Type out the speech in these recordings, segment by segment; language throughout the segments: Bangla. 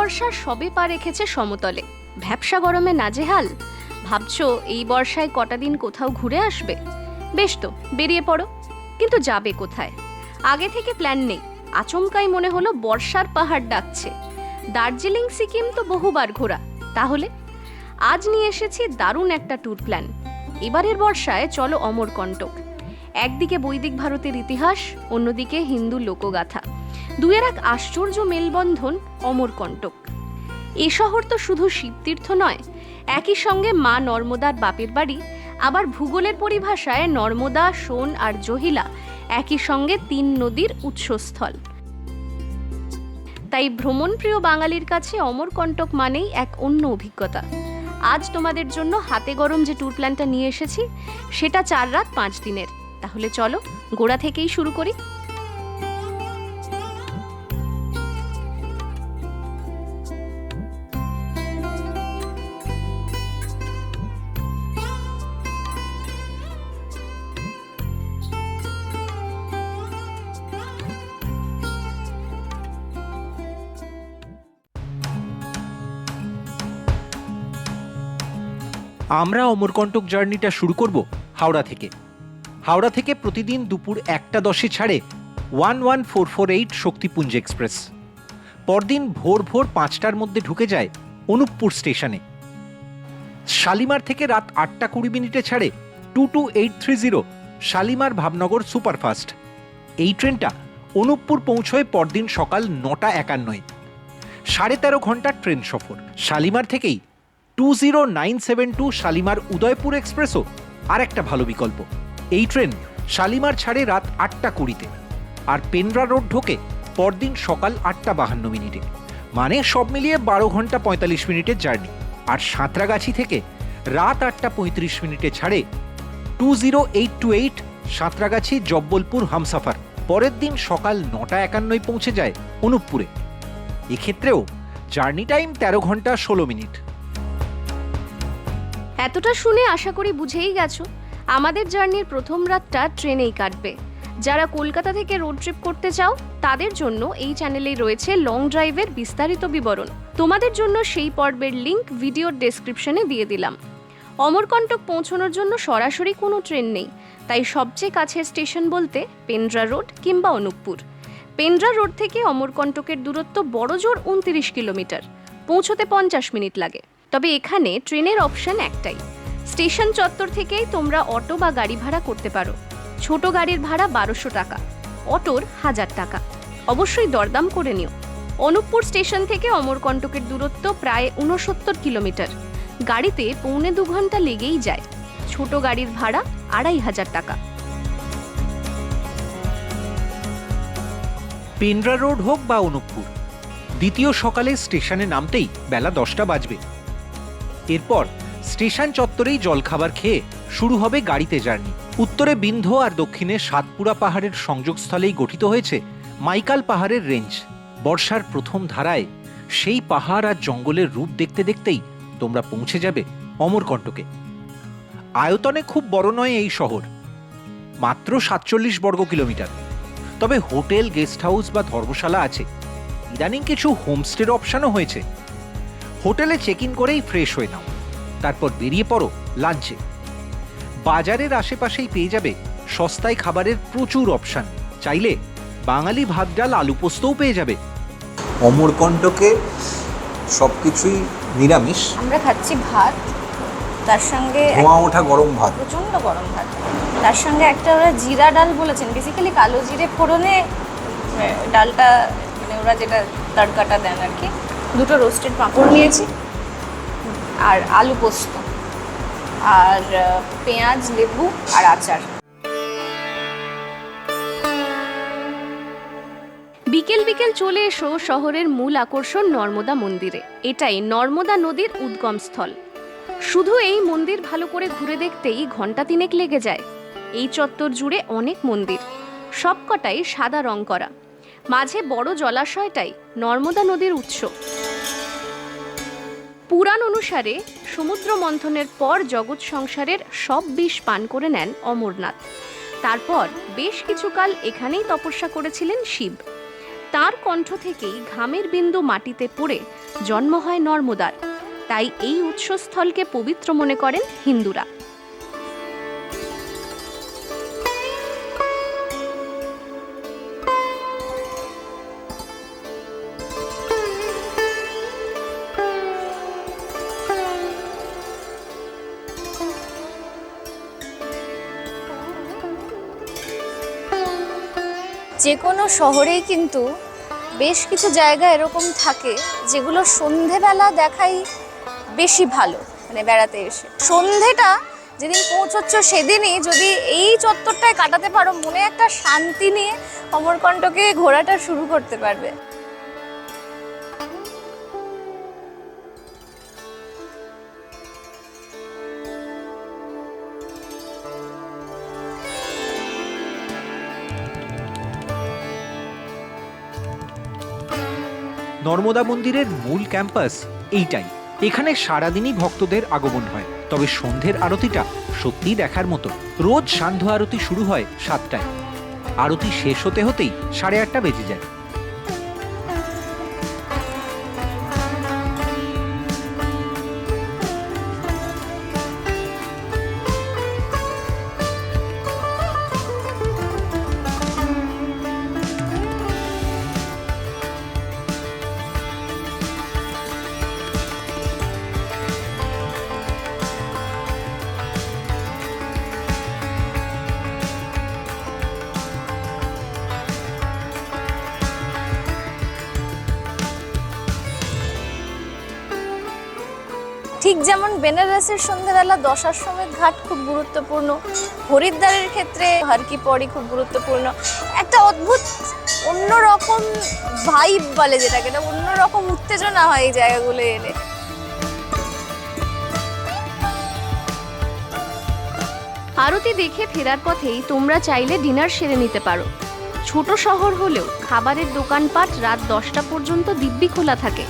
বর্ষা সবে পা রেখেছে সমতলে, ভ্যাপসা গরমে নাজেহাল। ভাবছো এই বর্ষায় কটা দিন কোথাও ঘুরে আসবে? বেশ তো, বেরিয়ে পড়ো। কিন্তু যাবে কোথায়? আগে থেকে প্ল্যান নেই, আচমকাই মনে হলো বর্ষার পাহাড় ডাকছে। দার্জিলিং সিকিম তো বহুবার ঘোরা, তাহলে আজ নিয়ে এসেছি দারুণ একটা ট্যুর প্ল্যান। এবারের বর্ষায় চলো অমরকণ্টক। একদিকে বৈদিক ভারতের ইতিহাস, অন্যদিকে হিন্দু লোকগাথা, দুয়ের এক আশ্চর্য মেলবন্ধন অমরকণ্টক। এ শহর তো শুধু শিবতীর্থ নয়, একই সঙ্গে মা নর্মদার বাপের বাড়ি। আবার ভূগোলের পরিভাষায় নর্মদা, সোন আর জহিলা একই সঙ্গে 3 নদীর উৎসস্থল। তাই ভ্রমণপ্রিয় বাঙালির কাছে অমরকণ্টক মানেই এক অন্য অভিজ্ঞতা। আজ তোমাদের জন্য হাতে গরম যে ট্যুর প্ল্যানটা নিয়ে এসেছি, সেটা 4 রাত 5 দিনের। তাহলে চলো গোড়া থেকেই শুরু করি। আমরা অমরকণ্টক জার্নিটা শুরু করব হাওড়া থেকে প্রতিদিন দুপুর 1:10 ছাড়ে 11448 শক্তিপুঞ্জ এক্সপ্রেস। পরদিন ভোর 5টার মধ্যে ঢুকে যায় অনুপপুর স্টেশনে। শালিমার থেকে রাত 8:20 ছাড়ে 22830 শালিমার ভাবনগর সুপারফাস্ট। এই ট্রেনটা অনুপপুর পৌঁছয় পরদিন সকাল 9:51। 13.5 ঘন্টার ট্রেন সফর। শালিমার থেকেই 20972 শালিমার উদয়পুর এক্সপ্রেসও আর একটা ভালো বিকল্প। এই ট্রেন শালিমার ছাড়ে রাত 8:20 আর পেন্ড্রা রোড ঢোকে পরদিন সকাল 8:52। মানে সব মিলিয়ে 12 ঘন্টা 45 মিনিটের জার্নি। আর সাঁতরাগাছি থেকে রাত 8:35 ছাড়ে 20828 সাঁতরাগাছি জব্বলপুর হামসাফার। পরের দিন সকাল 9:51 পৌঁছে যায় অনুপপুরে। এক্ষেত্রেও জার্নি টাইম 13 ঘন্টা 16 মিনিট। এতটা শুনে আশা করি বুঝেই গেছো, আমাদের জার্নির প্রথম রাতটা ট্রেনেই কাটবে। যারা কলকাতা থেকে রোড ট্রিপ করতে চাও, তাদের জন্য এই চ্যানেলেই রয়েছে লং ড্রাইভের বিস্তারিত বিবরণ। তোমাদের জন্য সেই পর্বের লিংক ভিডিওর ডেসক্রিপশনে দিয়ে দিলাম। অমরকণ্টক পৌঁছানোর জন্য সরাসরি কোনো ট্রেন নেই, তাই সবচেয়ে কাছের স্টেশন বলতে পেন্ড্রা রোড কিংবা অনুপপুর। পেন্ড্রা রোড থেকে অমরকণ্টকের দূরত্ব বড়জোর 29 কিলোমিটার, পৌঁছতে 50 মিনিট লাগে। তবে এখানে ট্রেনের অপশন একটাই, স্টেশন চত্বর থেকেই তোমরা অটো বা গাড়ি ভাড়া করতে পারো। ছোট গাড়ির ভাড়া 1200 টাকা, অটোর 1000 টাকা। অবশ্যই দরদাম করে নিও। অনুপপুর স্টেশন থেকে অমরকণ্টকের দূরত্ব প্রায় 69 কিলোমিটার, গাড়িতে 1.25 ঘন্টা লেগেই যায়। ছোট গাড়ির ভাড়া 2500 টাকা। পেন্ড্রা রোড হোক বা অনুপপুর, দ্বিতীয় সকালে স্টেশনে নামতেই বেলা 10টা বাজবে। এরপর স্টেশন চত্বরেই জলখাবার খেয়ে শুরু হবে গাড়িতে জার্নি। উত্তরে বিন্ধ্য আর দক্ষিণে সাতপুরা পাহাড়ের সংযোগস্থলেই গঠিত হয়েছে মাইকাল পাহাড়ের রেঞ্জ। বর্ষার প্রথম ধারায় সেই পাহাড় আর জঙ্গলের রূপ দেখতে দেখতেই তোমরা পৌঁছে যাবে অমরকণ্টকে। আয়তনে খুব বড় নয় এই শহর, মাত্র 47 বর্গ কিলোমিটার। তবে হোটেল, গেস্ট হাউস বা ধর্মশালা আছে। ইদানিং কিছু হোমস্টের অপশনও হয়েছে। হোটেলে চেক ইন করেই ফ্রেশ হয়ে নাও, তারপর বেরিয়ে পড়ো লাঞ্চে। বাজারের আশেপাশেই পেয়ে যাবে সস্তায় খাবারের প্রচুর অপশন। চাইলে বাঙালি ভাত ডাল আলু পোস্তও পেয়ে যাবে। অমরকণ্টকে সব কিছুই নিরামিষ। আমরা খাচ্ছি ভাত, তার সঙ্গে ধোঁয়া ওঠা গরম ভাত, প্রচণ্ড গরম ভাত। তার সঙ্গে একটা ওরা জিরা ডাল বলেছেন, বেসিক্যালি কালো জিরে ফোড়নে ডালটা, মানে ওরা যেটা তড়কাটা দেন আর কি। 2টো রোস্টেড পাঁপড় নিয়েছি, আর আলু পোস্ত, আর পেঁয়াজ, লেবু আর আচার। বিকেল বিকেল চলে এসো শহরের মূল আকর্ষণ নর্মদা মন্দিরে। এটাই নর্মদা নদীর উদ্গম স্থল। শুধু এই মন্দির ভালো করে ঘুরে দেখতেই ঘন্টা 3 লেগে যায়। এই চত্বর জুড়ে অনেক মন্দির, সবকটাই সাদা রং করা। মাঝে বড় জলাশয়টাই নর্মদা নদীর উৎস। পুরাণ অনুসারে সমুদ্র মন্থনের পর জগৎ সংসারের সব বিষ পান করে নেন অমরনাথ। তারপর বেশ কিছুকাল এখানেই তপস্যা করেছিলেন শিব। তার কণ্ঠ থেকেই ঘামের বিন্দু মাটিতে পড়ে জন্ম হয় নর্মদার। তাই এই উৎসস্থলকে পবিত্র মনে করেন হিন্দুরা। যে কোনো শহরেই কিন্তু বেশ কিছু জায়গা এরকম থাকে যেগুলো সন্ধেবেলা দেখাই বেশি ভালো, মানে বেড়াতে এসে। সন্ধেটা যেদিন পৌঁছচ্ছ সেদিনই যদি এই চত্বরটায় কাটাতে পারো, মনে একটা শান্তি নিয়ে অমরকণ্টকে ঘোরাটা শুরু করতে পারবে। নর্মদা মন্দিরের মূল ক্যাম্পাস এইটাই। এখানে সারাদিনই ভক্তদের আগমন হয়, তবে সন্ধ্যের আরতিটা সত্যিই দেখার মতো। রোজ সান্ধ্য আরতি শুরু হয় 7টায়, আরতি শেষ হতে হতেই 8:30 বেজে যায়। ঠিক যেমন বেনারসের সন্ধ্যাবেলা দশাশ্বমেধ ঘাট খুব গুরুত্বপূর্ণ, হরিদ্বারের ক্ষেত্রে হর কি পৌড়ি খুব গুরুত্বপূর্ণ। একটা অদ্ভুত অন্যরকম ভাইব বলে যেটাকে, এটা অন্যরকম উত্তেজনা হয় এই জায়গাগুলো এলে। আরতি দেখে ফেরার পথেই তোমরা চাইলে ডিনার সেরে নিতে পারো। ছোট শহর হলেও খাবারের দোকানপাট রাত 10টা পর্যন্ত দিব্যি খোলা থাকে।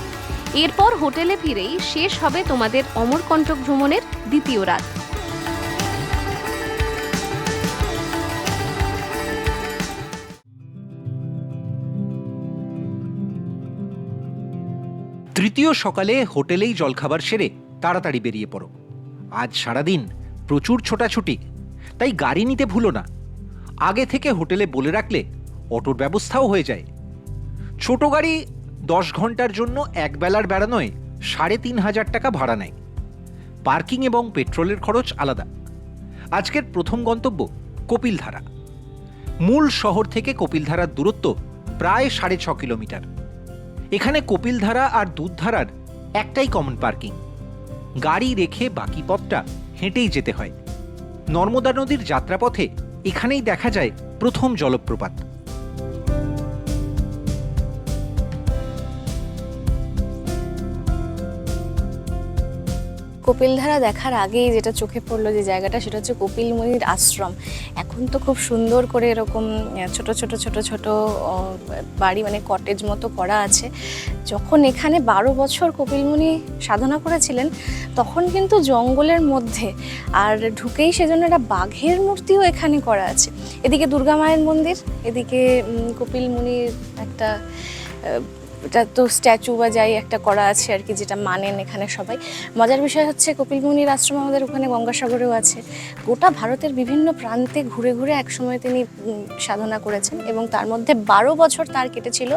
এরপর হোটেলে ফিরেই শেষ হবে তোমাদের অমরকণ্টক ভ্রমণের দ্বিতীয় রাত। তৃতীয় সকালে হোটেলেই জলখাবার সেরে তাড়াতাড়ি বেরিয়ে পড়ো। আজ সারাদিন প্রচুর ছোটাছুটি, তাই গাড়ি নিতে ভুলো না। আগে থেকে হোটেলে বলে রাখলে অটোর ব্যবস্থাও হয়ে যায়। ছোট গাড়ি 10 ঘন্টার জন্য একবেলার বেড়ানোয় 3,500 টাকা ভাড়া নেয়। পার্কিং এবং পেট্রোলের খরচ আলাদা। আজকের প্রথম গন্তব্য কপিলধারা। মূল শহর থেকে কপিলধারার দূরত্ব প্রায় 6.5 কিলোমিটার। এখানে কপিলধারা আর দুধধারার একটাই কমন পার্কিং। গাড়ি রেখে বাকি পথটা হেঁটেই যেতে হয়। নর্মদা নদীর যাত্রাপথে এখানেই দেখা যায় প্রথম জলপ্রপাত। কপিলধারা দেখার আগেই যেটা চোখে পড়লো যে জায়গাটা, সেটা হচ্ছে কপিল মুনির আশ্রম। এখন তো খুব সুন্দর করে এরকম ছোট ছোট ছোট ছোট বাড়ি, মানে কটেজ মতো করা আছে। যখন এখানে 12 বছর কপিল মুনি সাধনা করেছিলেন, তখন কিন্তু জঙ্গলের মধ্যে, আর ঢুকেই সেজন্য একটা বাঘের মূর্তিও এখানে করা আছে। এদিকে দুর্গা মায়ের মন্দির, এদিকে কপিল মুনির একটা এটা তো স্ট্যাচু বা যাই একটা করা আছে আর কি, যেটা মানেন এখানে সবাই। মজার বিষয় হচ্ছে কপিল মুনির আশ্রম আমাদের ওখানে গঙ্গাসাগরেও আছে। গোটা ভারতের বিভিন্ন প্রান্তে ঘুরে ঘুরে একসময় তিনি সাধনা করেছেন, এবং তার মধ্যে 12 বছর তার কেটেছিল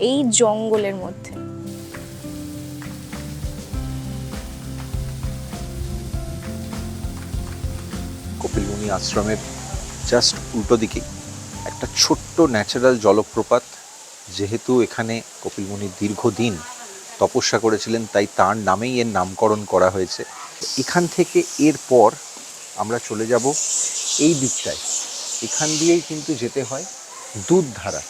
এই জঙ্গলের মধ্যে। কপিল মুনি আশ্রমের জাস্ট উল্টো দিকেই একটা ছোট্ট ন্যাচারাল জলপ্রপাত। যেহেতু এখানে কপিল মুনি দীর্ঘদিন তপস্যা করেছিলেন, তাই তার নামেই এর নামকরণ করা হয়েছে। এখান থেকে এরপর আমরা চলে যাব এই দিকটায়। এখান দিয়েই কিন্তু যেতে হয় দুধধারা।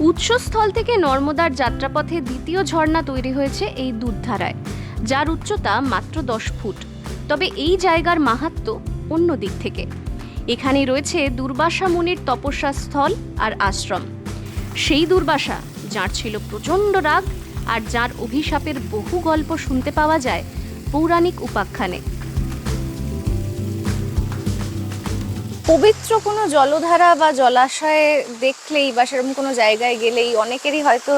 উৎসস্থল থেকে নর্মদার যাত্রাপথে দ্বিতীয় ঝর্ণা তৈরি হয়েছে এই দুধধারায়, যার উচ্চতা মাত্র 10 ফুট। তবে এই জায়গার মাহাত্ম্য অন্য দিক থেকে। এখানে রয়েছে দুর্বাসা মুনির তপস্যা স্থল আর আশ্রম। সেই দুর্বাসা, যার ছিল প্রচণ্ড রাগ আর যার অভিশাপের বহু গল্প শুনতে পাওয়া যায় পৌরাণিক উপাখ্যানে। পবিত্র কোনো জলধারা বা জলাশয়ে দেখলেই বা সেরকম কোনো জায়গায় গেলেই অনেকেরই হয়তো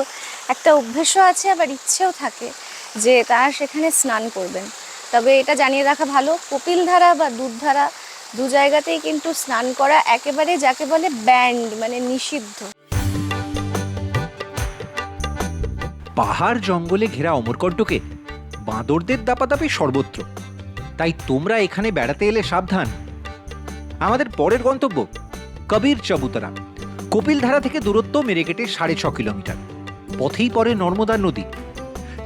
একটা অভ্যেসও আছে, আবার ইচ্ছেও থাকে যে তারা সেখানে স্নান করবেন। তবে এটা জানিয়ে রাখা ভালো, কপিলধারা বা দুধধারা দু জায়গাতেই কিন্তু স্নান করা একেবারে যাকে বলে ব্যান্ড, মানে নিষিদ্ধ। পাহাড় জঙ্গলে ঘেরা অমরকণ্টকে বাঁদরদের দাপাদাপি সর্বত্র, তাই তোমরা এখানে বেড়াতে এলে সাবধান। আমাদের পরের গন্তব্য কবির চবুতরা। কপিলধারা থেকে দূরত্ব মেরেকেটে 6.5 কিলোমিটার। পথেই পড়ে নর্মদা নদী।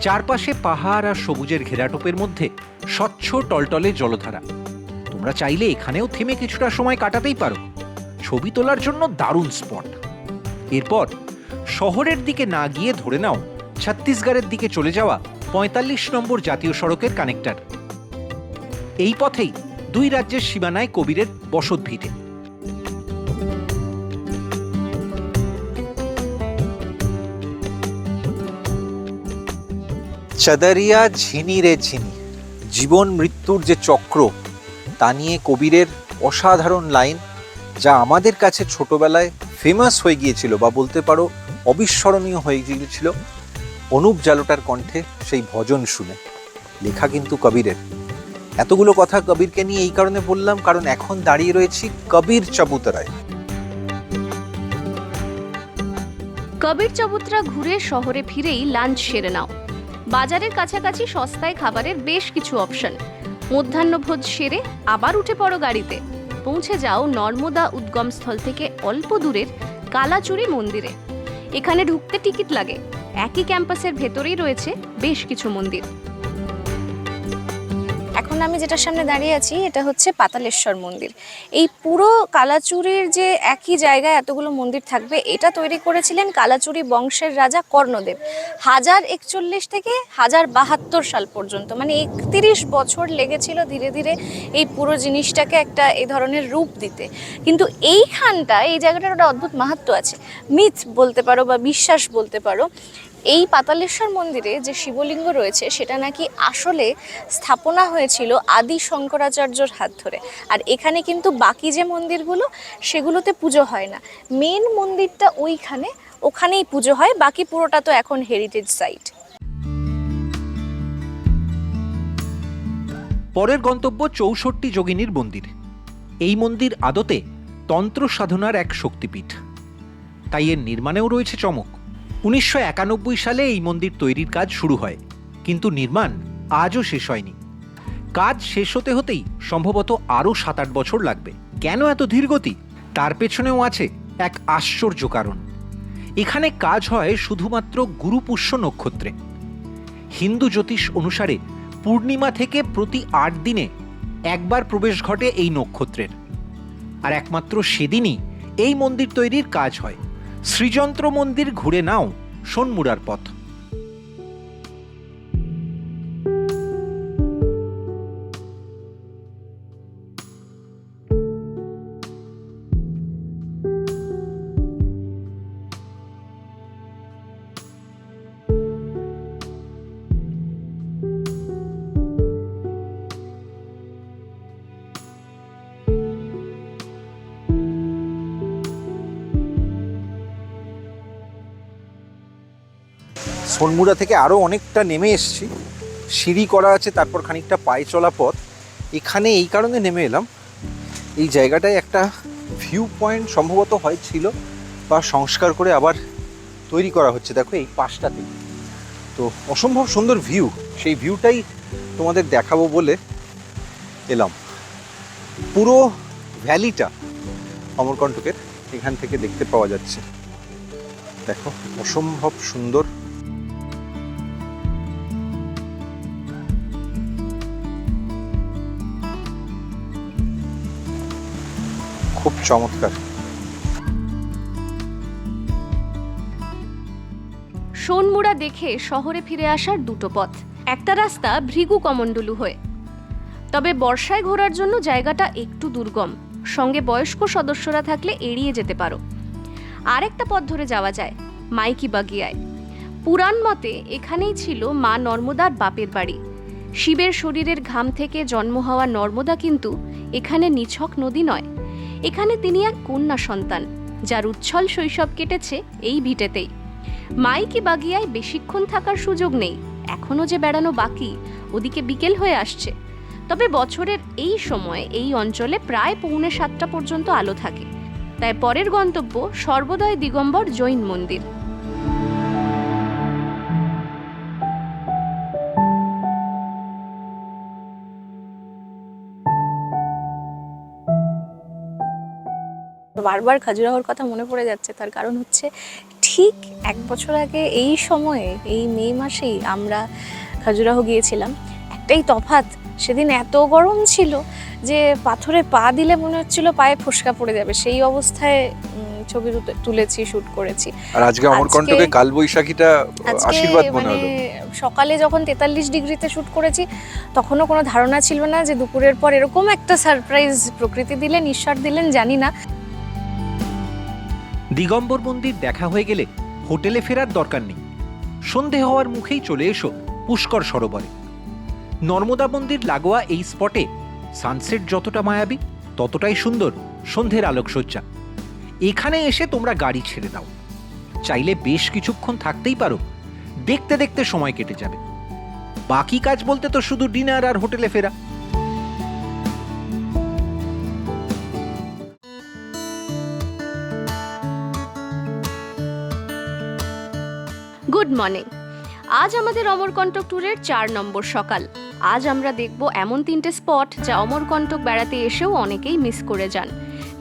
চারপাশে পাহাড় আর সবুজের ঘেরাটোপের মধ্যে স্বচ্ছ টলটলে জলধারা। তোমরা চাইলে এখানেও থেমে কিছুটা সময় কাটাতেই পারো। ছবি তোলার জন্য দারুণ স্পট। এরপর শহরের দিকে না গিয়ে ধরে নাও ছত্তিশগড়ের দিকে চলে যাওয়া 45 নম্বর জাতীয় সড়কের কানেক্টর। এই পথেই দুই রাজ্যের সীমানায় কবিরের বসত ভিটে। চাদারিয়া ঝিনি রে ঝিনি, জীবন মৃত্যুর যে চক্র তা নিয়ে কবিরের অসাধারণ লাইন, যা আমাদের কাছে ছোটবেলায় ফেমাস হয়ে গিয়েছিল বা বলতে পারো অবিস্মরণীয় হয়ে গিয়েছিল অনুপ জালোটার কণ্ঠে সেই ভজন শুনে। লেখা কিন্তু কবিরের। এতগুলো কথা কবিরকে নিয়ে এই কারণে বললাম, কারণ এখন দাঁড়িয়ে রয়েছি কবির চবুতরায়। কবির চবুতরা ঘুরে শহরে ফিরেই লাঞ্চ সেরে নাও। বাজারের কাছাকাছি সস্তায় খাবারের বেশ কিছু অপশন। মধ্যাহ্নভোজ সেরে আবার উঠে পড়ো গাড়িতে। পৌঁছে যাও নর্মদা উদ্গমস্থল থেকে অল্প দূরের কালাচুরি মন্দিরে। এখানে ঢুকতে টিকিট লাগে। একই ক্যাম্পাসের ভেতরেই রয়েছে বেশ কিছু মন্দির। এখন আমি যেটার সামনে দাঁড়িয়ে আছি এটা হচ্ছে পাতালেশ্বর মন্দির। এই পুরো কালাচুরির যে একই জায়গায় এতগুলো মন্দির থাকবে, এটা তৈরি করেছিলেন কালাচুরি বংশের রাজা কর্ণদেব 1041 থেকে 1072 সাল পর্যন্ত। মানে 31 বছর লেগেছিল ধীরে ধীরে এই পুরো জিনিসটাকে একটা এই ধরনের রূপ দিতে। কিন্তু এইখানটা, এই জায়গাটার একটা অদ্ভুত মাহাত্ম্য আছে, মিথ বলতে পারো বা বিশ্বাস বলতে পারো। এই পাতালেশ্বর মন্দিরে যে শিবলিঙ্গ রয়েছে সেটা নাকি আসলে স্থাপনা হয়েছিল আদি শঙ্করাচার্যর হাত ধরে। আর এখানে কিন্তু বাকি যে মন্দিরগুলো সেগুলোতে পুজো হয় না। মেন মন্দিরটা ওইখানে, ওখানেই পুজো হয়। বাকি পুরোটা তো এখন হেরিটেজ সাইট। পরের গন্তব্য 64 যোগিনীর মন্দির। এই মন্দির আদতে তন্ত্র সাধনার এক শক্তিপীঠ, তাই এর নির্মাণেও রয়েছে চমক। 1991 সালে এই মন্দির তৈরির কাজ শুরু হয়, কিন্তু নির্মাণ আজও শেষ হয়নি। কাজ শেষ হতে হতেই সম্ভবত আরও 7-8 বছর লাগবে। কেন এত ধীরগতি? তার পেছনেও আছে এক আশ্চর্য কারণ। এখানে কাজ হয় শুধুমাত্র গুরুপুষ্য নক্ষত্রে। হিন্দু জ্যোতিষ অনুসারে পূর্ণিমা থেকে প্রতি 8 দিনে একবার প্রবেশ ঘটে এই নক্ষত্রের, আর একমাত্র সেদিনই এই মন্দির তৈরির কাজ হয়। শ্রীযন্ত্র মন্দির ঘুরে নাও সোনমুড়ার পথ। সোনমুড়া থেকে আরও অনেকটা নেমে এসেছি, সিঁড়ি করা আছে, তারপর খানিকটা পায়ে চলা পথ। এখানে এই কারণে নেমে এলাম, এই জায়গাটায় একটা ভিউ পয়েন্ট সম্ভবত হয়েছিল বা সংস্কার করে আবার তৈরি করা হচ্ছে। দেখো এই পাশটাতেই তো অসম্ভব সুন্দর ভিউ, সেই ভিউটাই তোমাদের দেখাবো বলে এলাম। পুরো ভ্যালিটা অমরকণ্টকের এখান থেকে দেখতে পাওয়া যাচ্ছে। দেখো অসম্ভব সুন্দর। খুব চমৎকার। সোনমুড়া দেখে শহরে ফিরে আসার দুটো পথ। একটা রাস্তা ভৃগু কমণ্ডলু হয়ে, তবে বর্ষায় ঘোরার জন্য জায়গাটা একটু দুর্গম। সঙ্গে বয়স্ক সদস্যরা থাকলে এড়িয়ে যেতে পারো। আর একটা পথ ধরে যাওয়া যায় মাইকি বাগিয়ায়। পুরাণ মতে এখানেই ছিল মা নর্মদার বাপের বাড়ি। শিবের শরীরের ঘাম থেকে জন্ম হওয়া নর্মদা কিন্তু এখানে নিছক নদী নয়, এখানে তিনি এক কন্যা সন্তান, যার উচ্ছল শৈশব কেটেছে এই ভিটেতেই। মাইকি বাগিয়ায় বেশিক্ষণ থাকার সুযোগ নেই, এখনও যে বেড়ানো বাকি, ওদিকে বিকেল হয়ে আসছে। তবে বছরের এই সময় এই অঞ্চলে প্রায় 6:45 পর্যন্ত আলো থাকে। তাই পরের গন্তব্য সর্বদয় দিগম্বর জৈন মন্দির। বারবার খাজুরাহোর কথা মনে পড়ে যাচ্ছে, তার কারণ হচ্ছে ঠিক 1 বছর আগে এই সময়ে, এই মে মাসেই আমরা খাজুরাহো গিয়েছিলাম। একটাই তফাৎ, সেদিন এত গরম ছিল যে পাথরে পা দিলে মনে হচ্ছিল পায়ে ফোসকা পড়ে যাবে, সেই অবস্থায় ছবি তুলেছি, শুট করেছি। আর আজকে অমরকণ্টকে কালবৈশাখীটা আশীর্বাদ মনে হলো। সকালে যখন 43 ডিগ্রিতে শুট করেছি তখনও কোনো ধারণা ছিল না যে দুপুরের পর এরকম একটা সারপ্রাইজ প্রকৃতি দিলেন, ঈশ্বর দিলেন, জানি না। দিগম্বর মন্দির দেখা হয়ে গেলে হোটেলে ফেরার দরকার নেই, সন্ধে হওয়ার মুখেই চলে এসো পুষ্কর সরোবরে। নর্মদা মন্দির লাগোয়া এই স্পটে সানসেট যতটা মায়াবী ততটাই সুন্দর সন্ধ্যের আলোকসজ্জা। এখানে এসে তোমরা গাড়ি ছেড়ে দাও, চাইলে বেশ কিছুক্ষণ থাকতেই পারো, দেখতে দেখতে সময় কেটে যাবে। বাকি কাজ বলতে তো শুধু ডিনার আর হোটেলে ফেরা। Good morning. আজ আমাদের অমরকণ্টক ট্যুরের 4 নম্বর সকাল। আজ আমরা দেখব এমন 3টে স্পট যা অমরকণ্টক বেড়াতে এসেও অনেকেই মিস করে যান,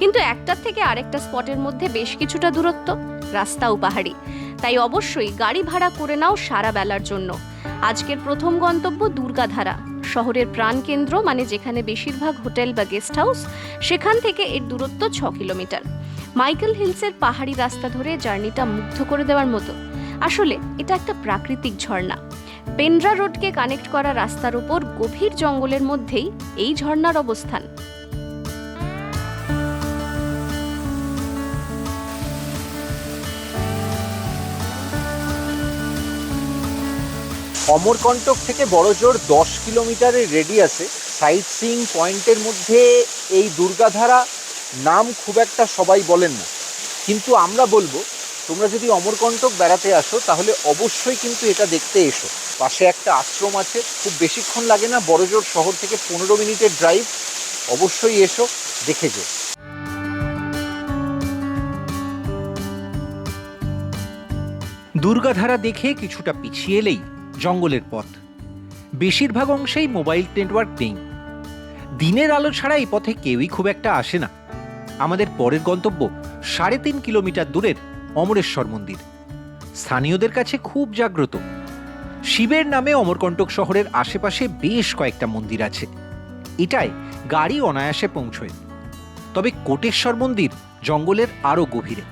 কিন্তু একটার থেকে আরেকটা স্পটের মধ্যে বেশ কিছুটা দূরত্ব, রাস্তাও পাহাড়ি, তাই অবশ্যই গাড়ি ভাড়া করে নাও সারা বেলার জন্য। আজকের প্রথম গন্তব্য দুর্গাধারা, শহরের প্রাণকেন্দ্র, মানে যেখানে বেশিরভাগ হোটেল বা গেস্ট হাউস, সেখান থেকে এর দূরত্ব 6 কিলোমিটার। মাইকেল হিলসের পাহাড়ি রাস্তা ধরে জার্নিটা মুগ্ধ করে দেওয়ার মতো। আসলে এটা একটা প্রাকৃতিক ঝর্ণা। পেন্ড্রা রোডকে কানেক্ট করা রাস্তার উপর গভীর জঙ্গলের মধ্যেই এই ঝর্ণার অবস্থান। অমরকণ্টক থেকে বড়জোর 10 কিলোমিটারের রেডিয়াসে সাইট সিইং পয়েন্টের মধ্যে এই দুর্গাধারা নাম খুব একটা সবাই বলেন না, কিন্তু আমরা বলবো তোমরা যদি অমরকণ্টক বেড়াতে আসো তাহলে অবশ্যই কিন্তু এটা দেখতে এসো। পাশে একটা আশ্রম আছে, খুব বেশিক্ষণ লাগে না, বড়জোর শহর থেকে 15 মিনিটের ড্রাইভ। অবশ্যই এসো, দেখে যেও। দুর্গাধারা দেখে কিছুটা পিছিয়ে এলেই জঙ্গলের পথ, বেশিরভাগ অংশেই মোবাইল নেটওয়ার্ক নেই। দিনের আলো ছাড়া এই পথে কেউই খুব একটা আসে না। আমাদের পরের গন্তব্য 3.5 কিলোমিটার দূরের অমরেশ্বর মন্দির, স্থানীয়দের কাছে খুব জাগ্রত। শিবের নামে অমরকণ্টক শহরের আশেপাশে বেশ কয়েকটা মন্দির আছে, এটায় গাড়ি অনায়াসে পৌঁছয়। তবে কোটেশ্বর মন্দির জঙ্গলের আরো গভীরে।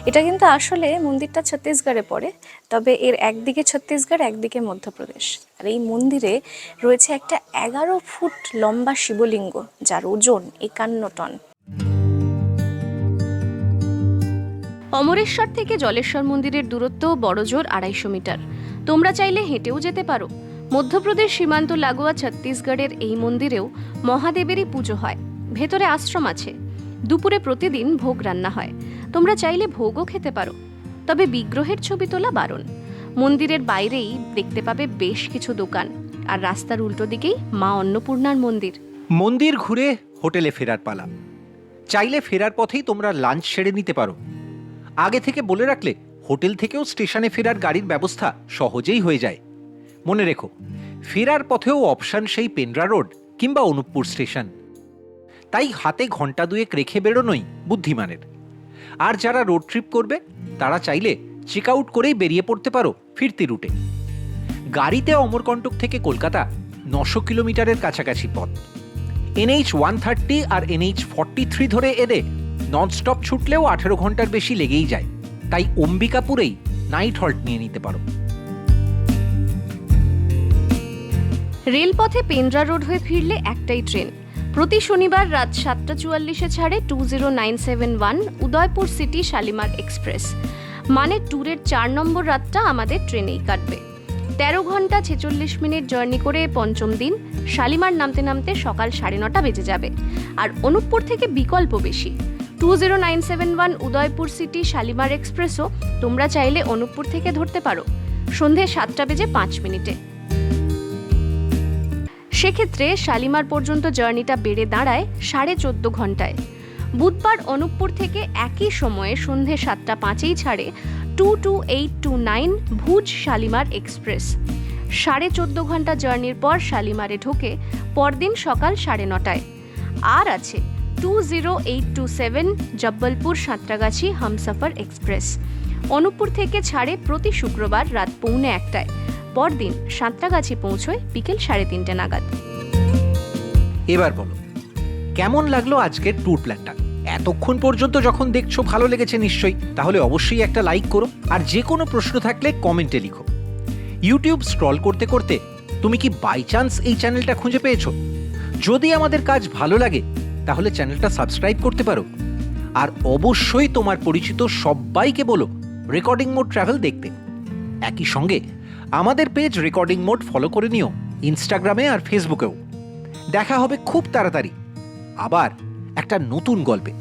এটা কিন্তু আসলে মন্দিরটা ছত্তিশগড়ে পড়ে, তবে এর একদিকে ছত্তিশগড়, একদিকে মধ্যপ্রদেশ। আর এই মন্দিরে রয়েছে একটা 11 ফুট লম্বা শিবলিঙ্গ, যার ওজন 51 টন। অমরেশ্বর থেকে জলেশ্বর মন্দিরের দূরত্ব বড়জোর 250 মিটার। তোমরা চাইলে হেঁটেও যেতে পারো। মধ্যপ্রদেশ সীমান্ত লাগোয়া ছত্তিশগড়ের এই মন্দিরেও মহাদেবেরই পুজো হয়, ভেতরে আশ্রম আছে। দুপুরে প্রতিদিন ভোগ রান্না হয়, তোমরা চাইলে ভোগও খেতে পারো, তবে বিগ্রহের ছবি তোলা বারণ। মন্দিরের বাইরেই দেখতে পাবে বেশ কিছু দোকান, আর রাস্তার উল্টো দিকেই মা অন্নপূর্ণার মন্দির। মন্দির ঘুরে হোটেলে ফেরার পালা। চাইলে ফেরার পথেই তোমরা লাঞ্চ সেরে নিতে পারো। আগে থেকে বলে রাখলে হোটেল থেকেও স্টেশনে ফেরার গাড়ির ব্যবস্থা সহজেই হয়ে যায়। মনে রেখো, ফেরার পথেও অপশন সেই পেন্ড্রা রোড কিংবা অনুপপুর স্টেশন, তাই হাতে ঘন্টা 2 রেখে বেরোনোই বুদ্ধিমানের। আর যারা রোড ট্রিপ করবে তারা চাইলে চেক আউট করেই বেরিয়ে পড়তে পারো ফিরতি রুটে। গাড়িতে অমরকণ্টক থেকে কলকাতা 900 কিলোমিটারের কাছাকাছি পথ। NH 130 আর NH 43 ধরে এলে ননস্টপ ছুটলেও 18 ঘন্টার বেশি লেগেই যায়, তাই অম্বিকাপুরেই নাইট হল্ট নিয়ে নিতে পারো। রেলপথে পেন্ড্রা রোড হয়ে ফিরলে একটাই ট্রেন, প্রতি শনিবার রাত 7:44 ছাড়ে 20971 উদয়পুর সিটি শালিমার এক্সপ্রেস। মানে ট্যুরের 4 নম্বর রাতটা আমাদের ট্রেনেই কাটবে। 13 ঘন্টা 46 মিনিট জার্নি করে পঞ্চম দিন শালিমার নামতে নামতে সকাল 9:30 বেজে যাবে। আর অনুপপুর থেকে বিকল্প বেশি, 20971 উদয়পুর সিটি শালিমার এক্সপ্রেসও তোমরা চাইলে অনুপপুর থেকে ধরতে পারো সন্ধে 7:05। সেক্ষেত্রে শালিমার পর্যন্ত জার্নিটা বেড়ে দাঁড়ায় 14.5 ঘন্টায়। বুধবার অনুপপুর থেকে একই সময়ে সন্ধে 7:05 ছাড়ে 22829 ভুজ শালিমার এক্সপ্রেস। 14.5 ঘন্টা জার্নির পর শালিমারে ঢোকে পরদিন সকাল 9:30। আর আছে 20827 জব্বলপুর সাঁতরাগাছি হামসফর এক্সপ্রেস। অনুপপুর থেকে ছাড়ে প্রতি শুক্রবার রাত 1:45। পরদিন সাঁতরাগাছি পৌঁছয় বিকেল 3:30 নাগাদ। এবার বলো, কেমন লাগলো আজকের ট্যুর প্ল্যানটা? এতক্ষণ পর্যন্ত যখন দেখছো ভালো লেগেছে নিশ্চয়ই, তাহলে অবশ্যই একটা লাইক করো। আর যে কোনো প্রশ্ন থাকলে কমেন্টে লিখো। ইউটিউব স্ক্রল করতে করতে তুমি কি বাই চান্স এই চ্যানেলটা খুঁজে পেয়েছো? যদি আমাদের কাজ ভালো লাগে তাহলে চ্যানেলটা সাবস্ক্রাইব করতে পারো। আর অবশ্যই তোমার পরিচিত সবাইকে বলো রেকর্ডিং মোড ট্রাভেল দেখতে। একই সঙ্গে আমাদের পেজ রেকর্ডিং মোড ফলো করে নিও ইনস্টাগ্রামে আর ফেসবুকেও। দেখা হবে খুব তাড়াতাড়ি আবার একটা নতুন গল্পে।